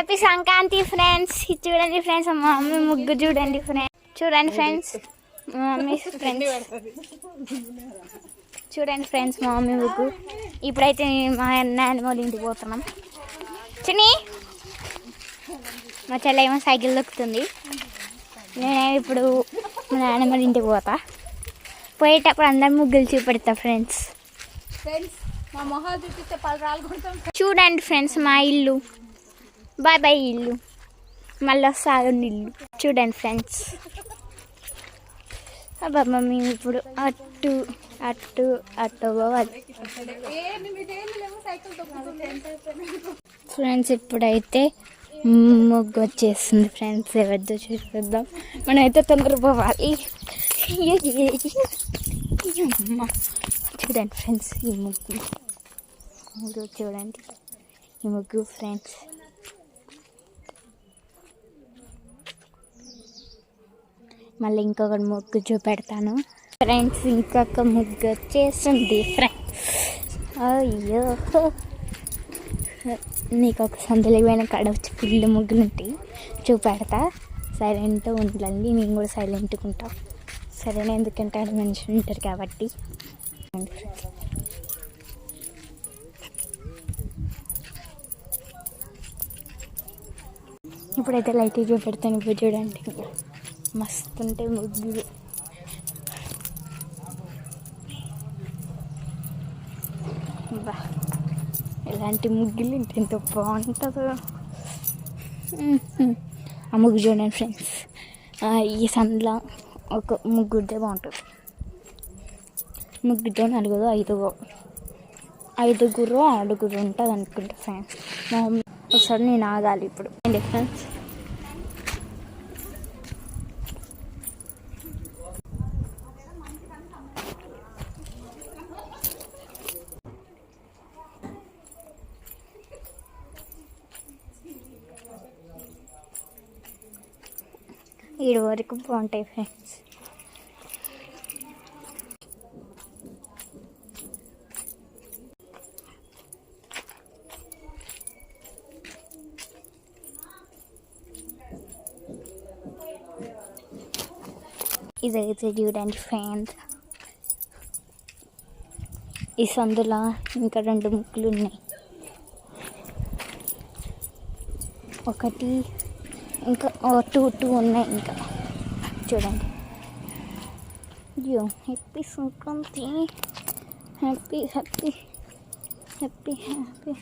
Happy Sankranti friends. చూడండి friends, మా mummy ముగ్గు చూడండి ఫ్రెండ్స్. చూడండి ఫ్రెండ్స్, మా మమ్మీ ఫ్రెండ్స్ చూడండి ఫ్రెండ్స్, మా మమ్మీ ముగ్గు. ఇప్పుడైతే మా నాన్నమ్మ ఇంటికి పోతున్నాం. చిన్ని మా చెల్లె ఏమో సైకిల్ దొక్కుతుంది. నేను ఇప్పుడు మా నాన్నమ్మ ఇంటికి పోతా. పోయేటప్పుడు అందరు ముగ్గులు చూపెడతా ఫ్రెండ్స్. మా మొహాలు చూపిస్తే చూడండి ఫ్రెండ్స్, మా ఇల్లు. బాయ్ బాయ్ ఇల్లు, మళ్ళీ వస్తాగండి ఇల్లు. చూడండి ఫ్రెండ్స్, అబ్బా మమ్మీ ఇప్పుడు అటు అటు అటు పోవాలి ఫ్రెండ్స్. ఇప్పుడైతే ముగ్గు వచ్చేస్తుంది ఫ్రెండ్స్. ఎవరితో చూపిద్దాం, మనమైతే తొందర పోవాలి. చూడండి ఫ్రెండ్స్, ఈ ముగ్గు చూడండి, ఈ ముగ్గు ఫ్రెండ్స్. మళ్ళీ ఇంకొక ముగ్గు చూపెడతాను ఫ్రెండ్స్. ఇంకొక ముగ్గు వచ్చేస్తుంది ఫ్రెండ్స్. అయ్యో, నీకు ఒక సందులో పోయిన కాడ వచ్చి ఫుల్ ముగ్గులు ఉంటాయి, చూపెడతా. సైలెంట్గా ఉండాలండి, నేను కూడా సైలెంట్గా ఉంటా. సరేనా, ఎందుకంటే ఆడ మనుషులు ఉంటారు కాబట్టి. ఇప్పుడైతే లైట్ చూపెడతాను. ఇప్పుడు చూడండి, మస్తు ఉంటాయి ముగ్గులు. బా, ఇలాంటి ముగ్గులు ఉంటే ఎంతో బాగుంటుందో. ఆ ముగ్గు చూడండి ఫ్రెండ్స్, ఈ సందులో ఒక ముగ్గురిదే బాగుంటుంది. ముగ్గురితో నలుగురు ఐదుగురు ఆరుగురు ఉంటుంది అనుకుంటా ఫ్రెండ్స్. మా మమ్మీ ఒకసారి నేను ఆగాలి ఇప్పుడు. ఏంటి ఫ్రెండ్స్, ఈడు వరకు బాగుంటాయి ఫ్రెండ్స్. ఇదైతే చూడండి ఫ్రెండ్స్, ఈ సందులో ఇంకా 2 ముగ్గులు ఉన్నాయి. ఒకటి ఇంకా 2 ఉన్నాయి ఇంకా. చూడండి, అయ్యో, happy Sankranti, happy happy happy happy.